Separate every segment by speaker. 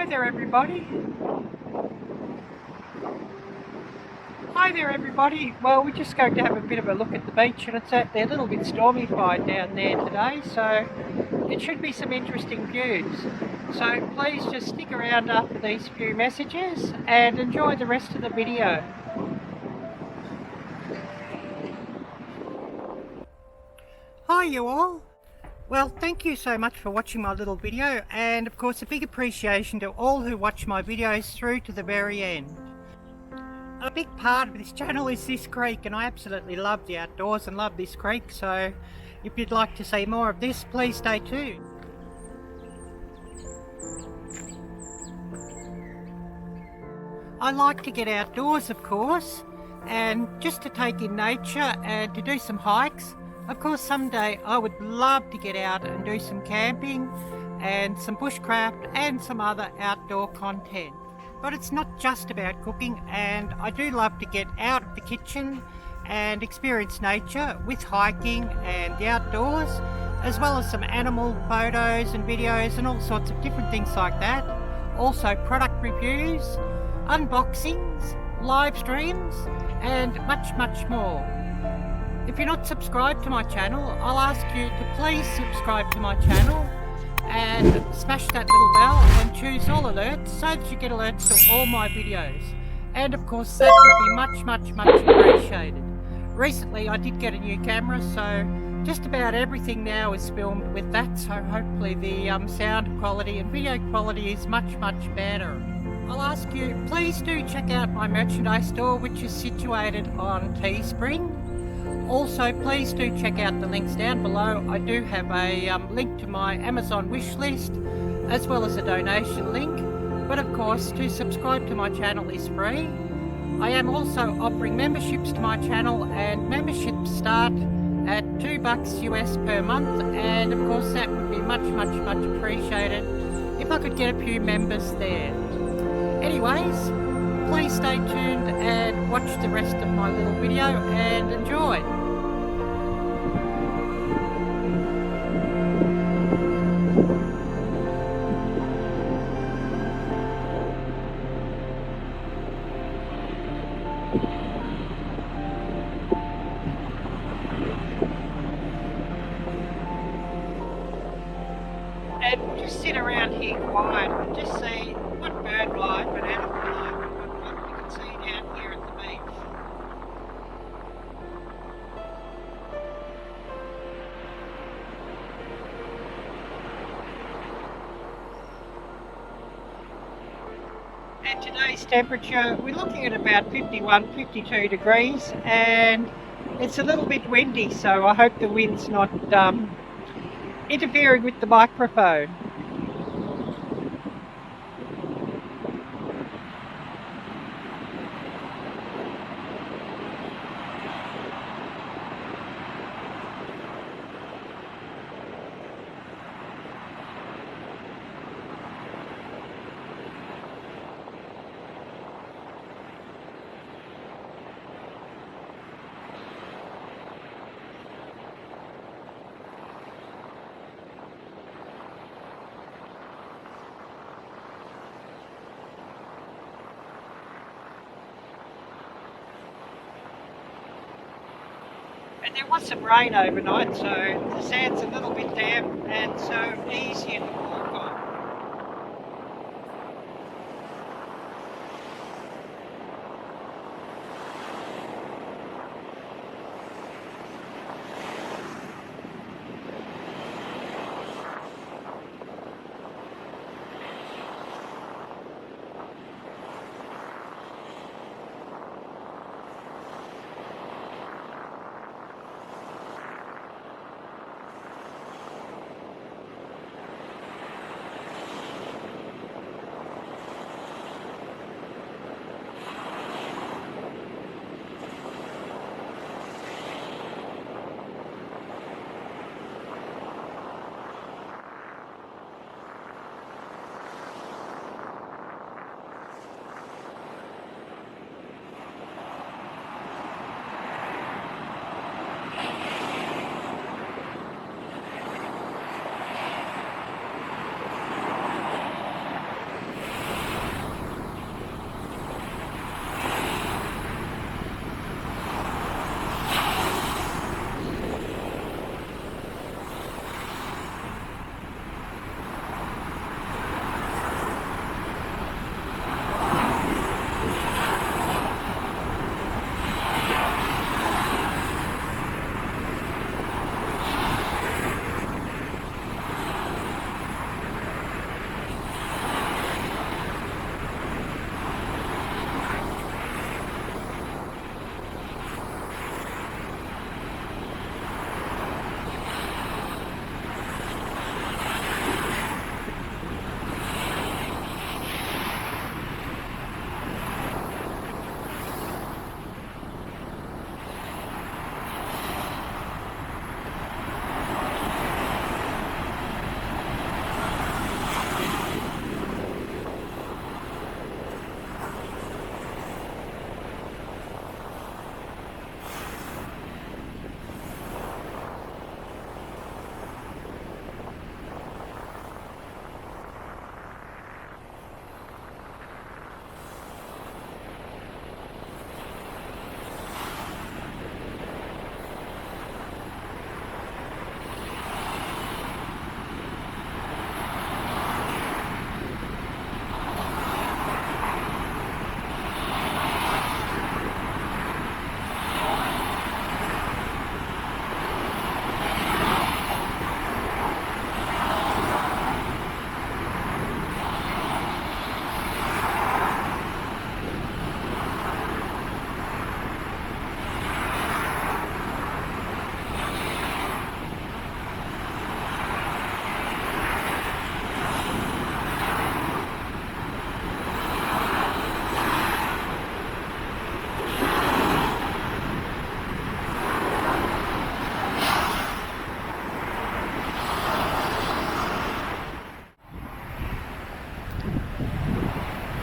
Speaker 1: Hi there everybody. Hi there everybody. Well, we're just going to have a bit of a look at the beach, and it's actually a little bit stormy-fied down there today, so it should be some interesting views. So please just stick around after these few messages and enjoy the rest of the video. Hi you all. Well, thank you so much for watching my little video, and of course a big appreciation to all who watch my videos through to the very end. A big part of this channel is this creek, and I absolutely love the outdoors and love this creek, so if you'd like to see more of this, please stay tuned. I like to get outdoors, of course, and just to take in nature and to do some hikes. Of course, someday I would love to get out and do some camping and some bushcraft and some other outdoor content. But it's not just about cooking, and I do love to get out of the kitchen and experience nature with hiking and the outdoors, as well as some animal photos and videos and all sorts of different things like that. Also product reviews, unboxings, live streams, and much more. If you're not subscribed to my channel, I'll ask you to please subscribe to my channel and smash that little bell and choose all alerts so that you get alerts to all my videos. And of course that would be much appreciated. Recently I did get a new camera, so just about everything now is filmed with that, so hopefully the sound quality and video quality is much better. I'll ask you, please do check out my merchandise store, which is situated on Teespring. Also, please do check out the links down below. I do have a link to my Amazon wish list, as well as a donation link. But of course, to subscribe to my channel is free. I am also offering memberships to my channel, and memberships start at $2 US per month. And of course, that would be much appreciated if I could get a few members there. Anyways, please stay tuned and watch the rest of my little video and enjoy. And just sit around here quiet and just see what bird life and animal life and what you can see down here at the beach. And today's temperature, we're looking at about 51, 52 degrees, and it's a little bit windy, so I hope the wind's not interfering with the microphone. And there was some rain overnight, so the sand's a little bit damp and so easier to walk on.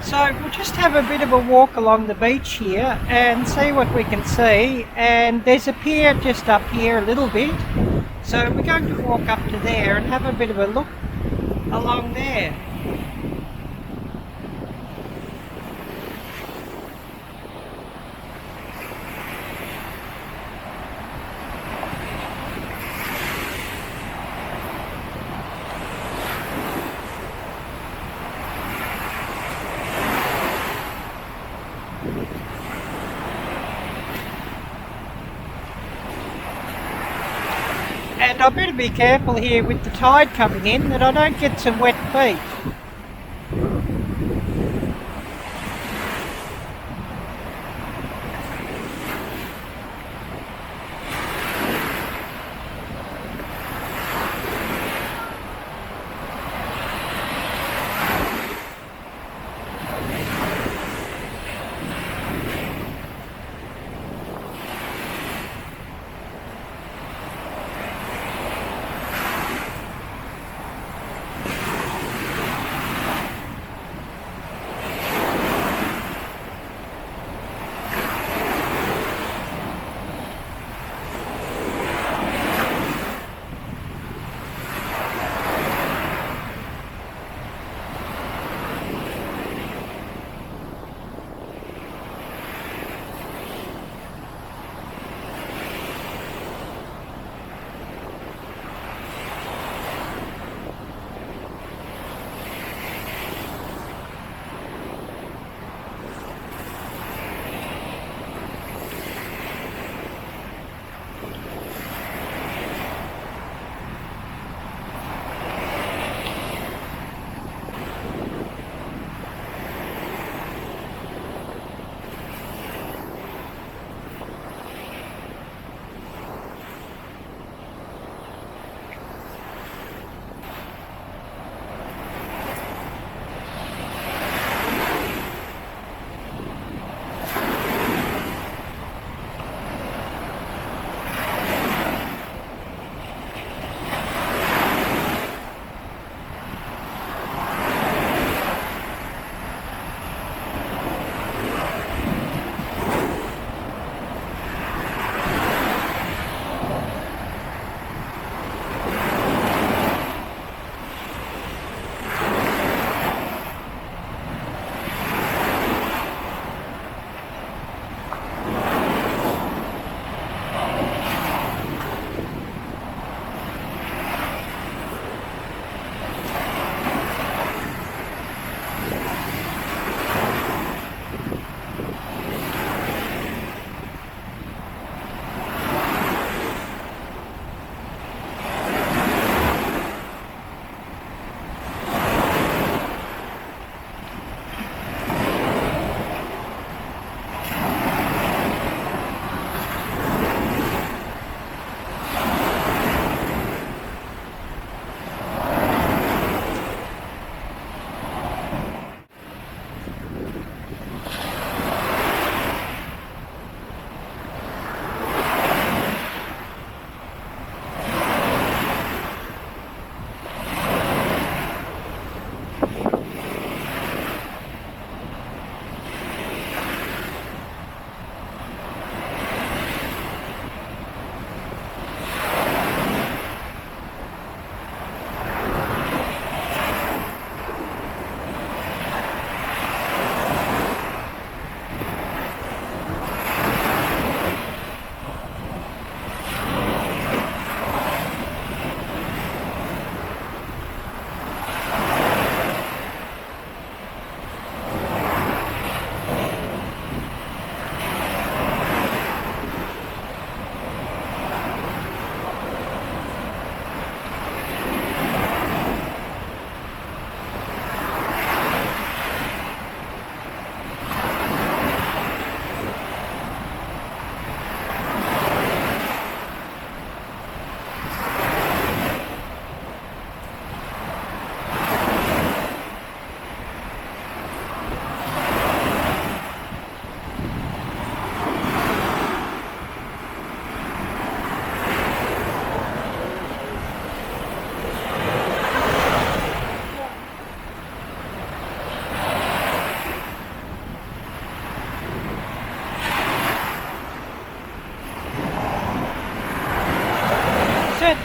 Speaker 1: So we'll just have a bit of a walk along the beach here and see what we can see. And there's a pier just up here a little bit. So we're going to walk up to there and have a bit of a look along there. And I better be careful here with the tide coming in that I don't get some wet feet.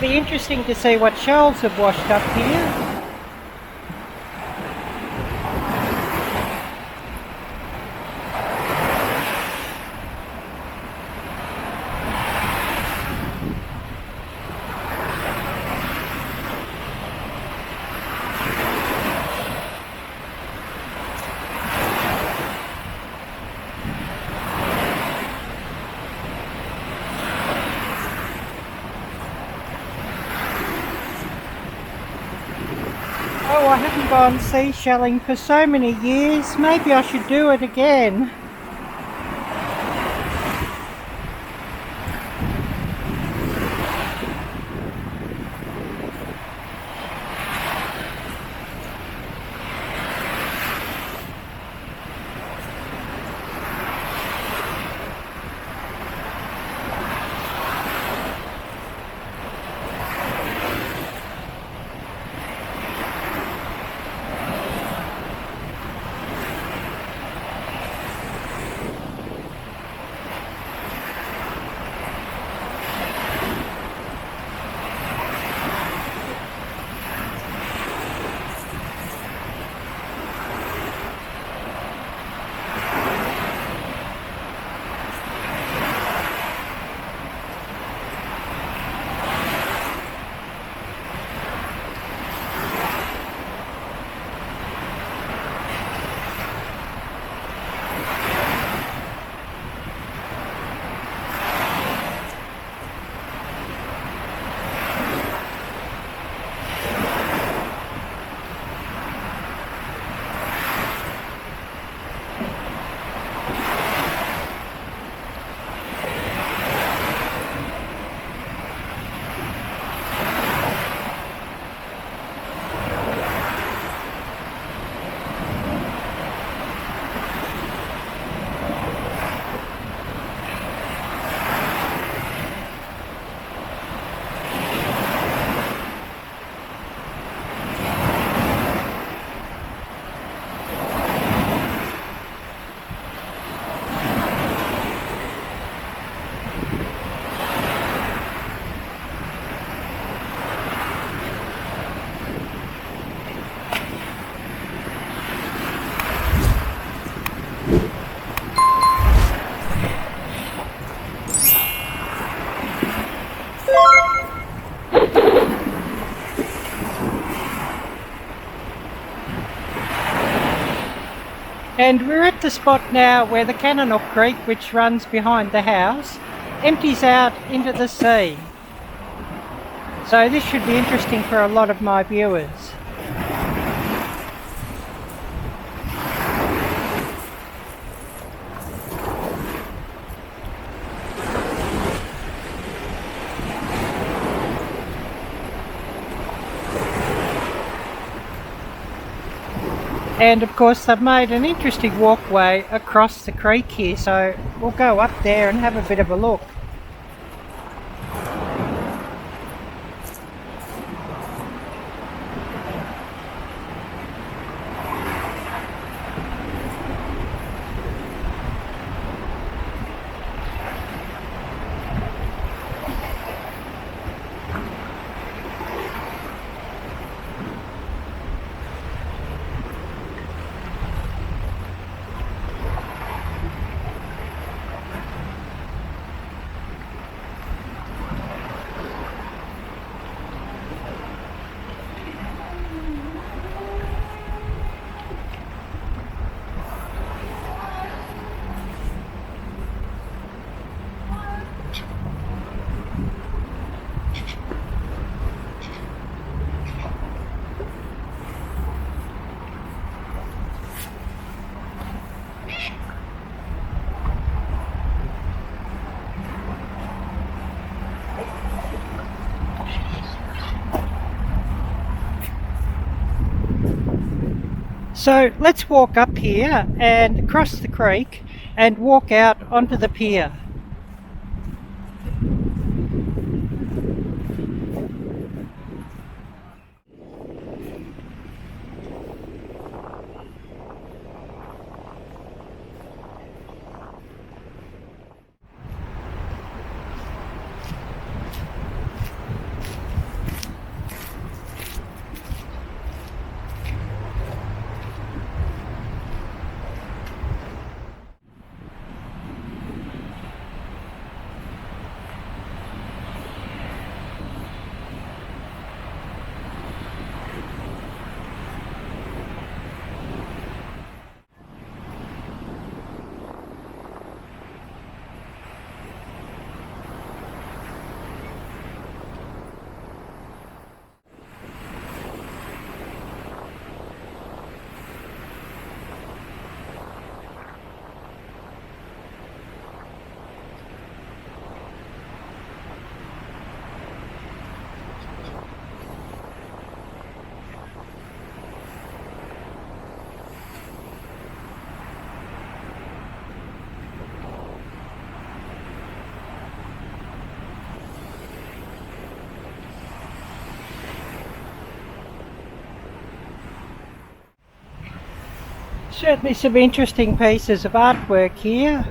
Speaker 1: be interesting to see what shoals have washed up here. Oh, I haven't gone seashelling for so many years. Maybe I should do it again. And we're at the spot now where the Cannonock Creek, which runs behind the house, empties out into the sea. So this should be interesting for a lot of my viewers. And of course they've made an interesting walkway across the creek here, so we'll go up there and have a bit of a look. So let's walk up here and across the creek and walk out onto the pier. Certainly some interesting pieces of artwork here.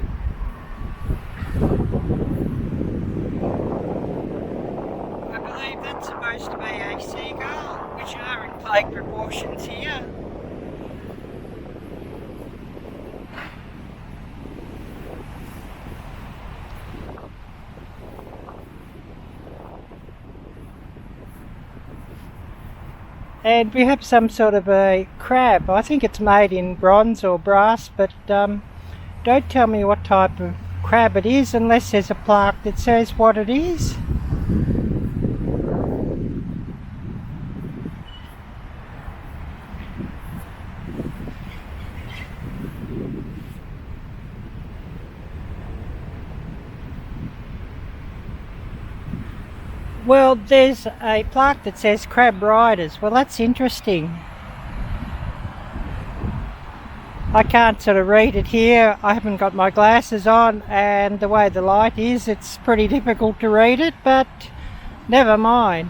Speaker 1: I believe that's supposed to be a seagull, which are in plague proportions here. And we have some sort of a crab. I think it's made in bronze or brass, but don't tell me what type of crab it is unless there's a plaque that says what it is. Well, there's a plaque that says crab riders. Well, that's interesting. I can't sort of read it here. I haven't got my glasses on, and the way the light is, it's pretty difficult to read it, but never mind.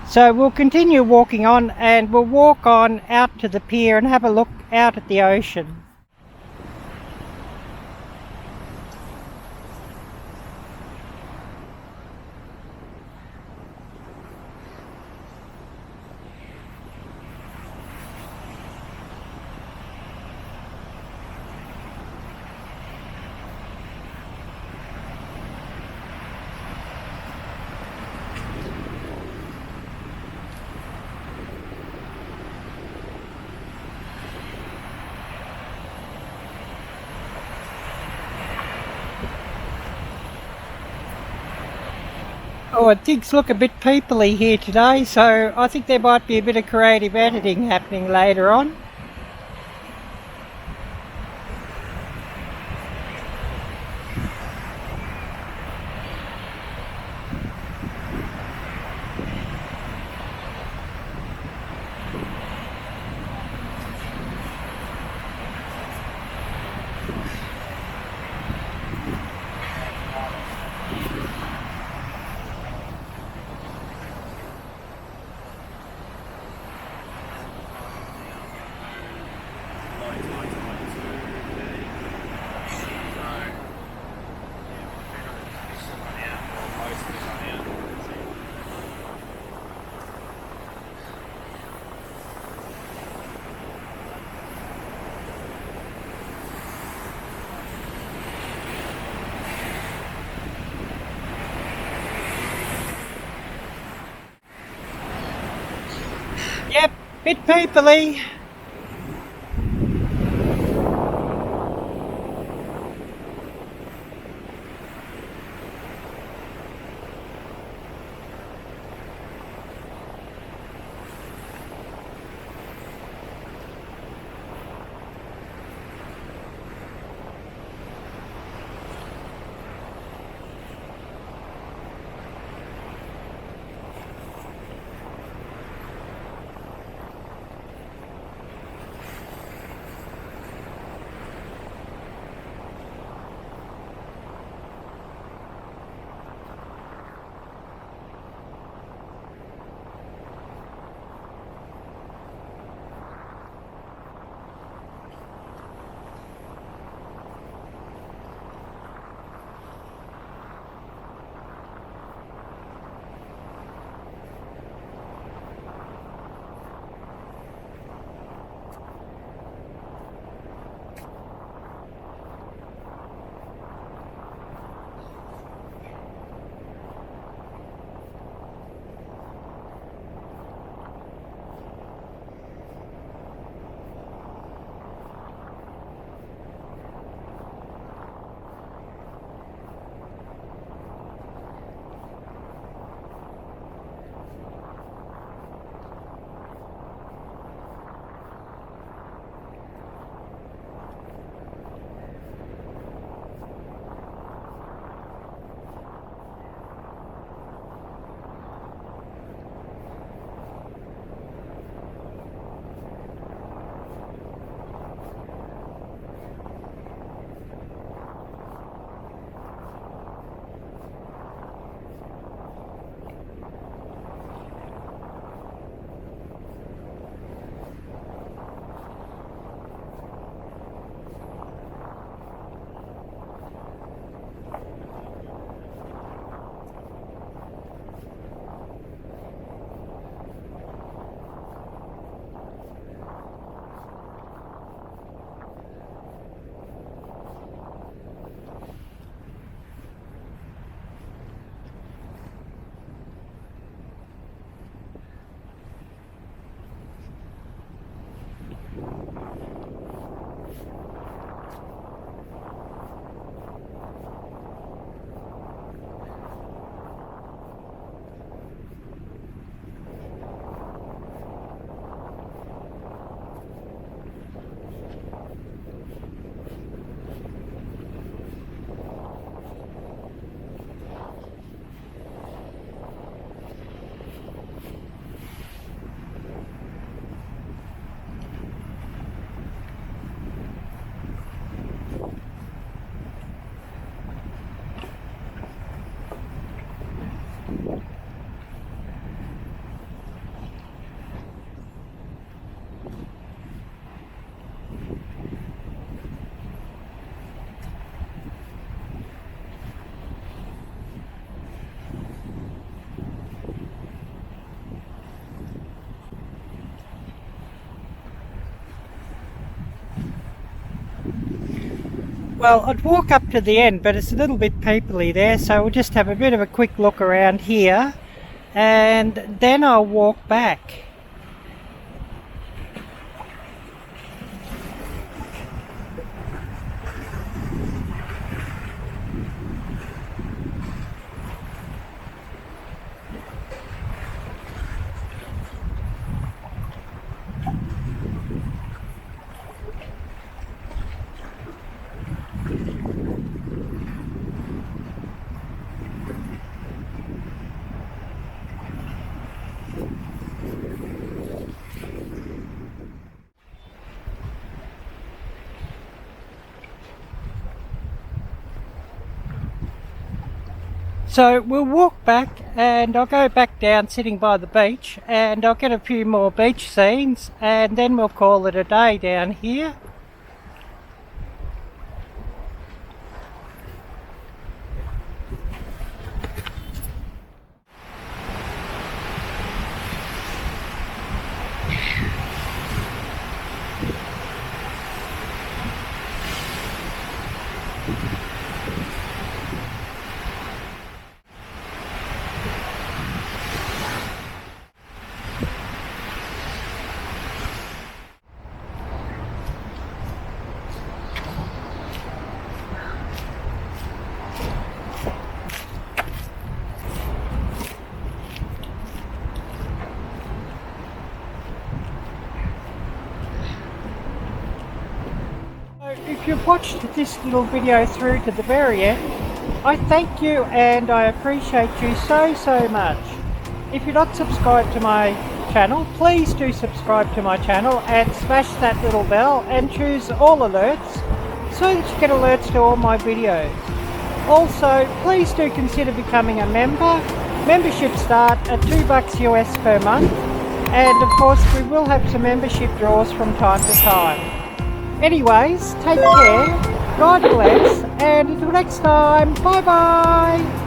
Speaker 1: So we'll continue walking on, and we'll walk on out to the pier and have a look out at the ocean. Oh, things look a bit peoply here today, so I think there might be a bit of creative editing happening later on. Yep, bit peoply. Well, I'd walk up to the end, but it's a little bit peoply there, so we'll just have a bit of a quick look around here, and then I'll walk back. So we'll walk back and I'll go back down sitting by the beach and I'll get a few more beach scenes and then we'll call it a day down here. If you've watched this little video through to the very end, I thank you and I appreciate you so much. If you're not subscribed to my channel, please do subscribe to my channel and smash that little bell and choose all alerts so that you get alerts to all my videos. Also, please do consider becoming a member. Memberships start at $2 US per month, and of course we will have some membership draws from time to time. Anyways, take care, God bless, and until next time, bye bye!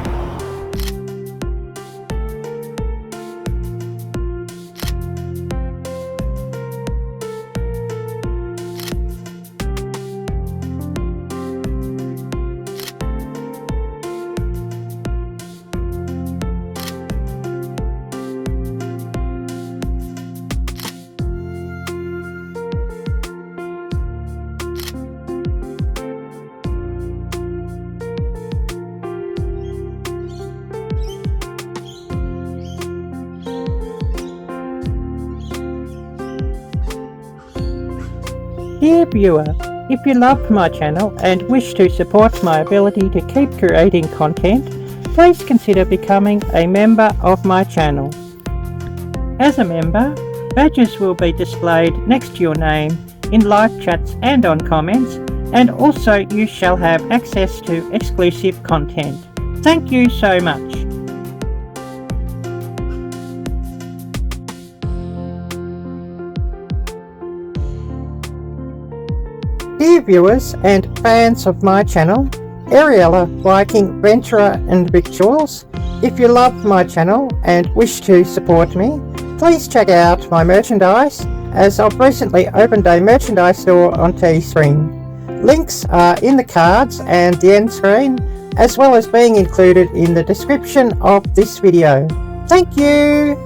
Speaker 1: Dear viewer, if you love my channel and wish to support my ability to keep creating content, please consider becoming a member of my channel. As a member, badges will be displayed next to your name in live chats and on comments, and also you shall have access to exclusive content. Thank you so much. Dear viewers and fans of my channel, Arielle-Viking Venturer N Victuals, if you love my channel and wish to support me, please check out my merchandise, as I've recently opened a merchandise store on Teespring. Links are in the cards and the end screen, as well as being included in the description of this video. Thank you!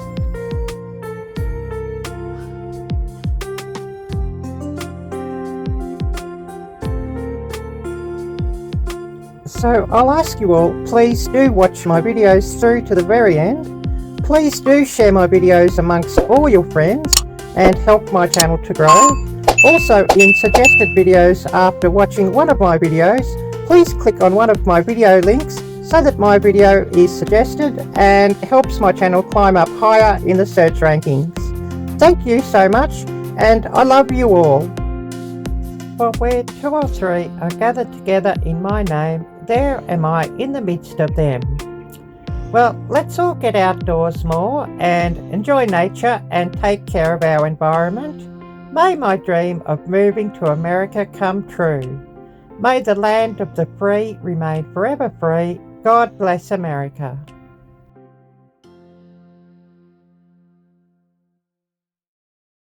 Speaker 1: So I'll ask you all, please do watch my videos through to the very end. Please do share my videos amongst all your friends and help my channel to grow. Also, in suggested videos after watching one of my videos, please click on one of my video links so that my video is suggested and helps my channel climb up higher in the search rankings. Thank you so much, and I love you all. For where two or three are gathered together in my name, there am I in the midst of them. Well, let's all get outdoors more and enjoy nature and take care of our environment. May my dream of moving to America come true. May the land of the free remain forever free. God bless America.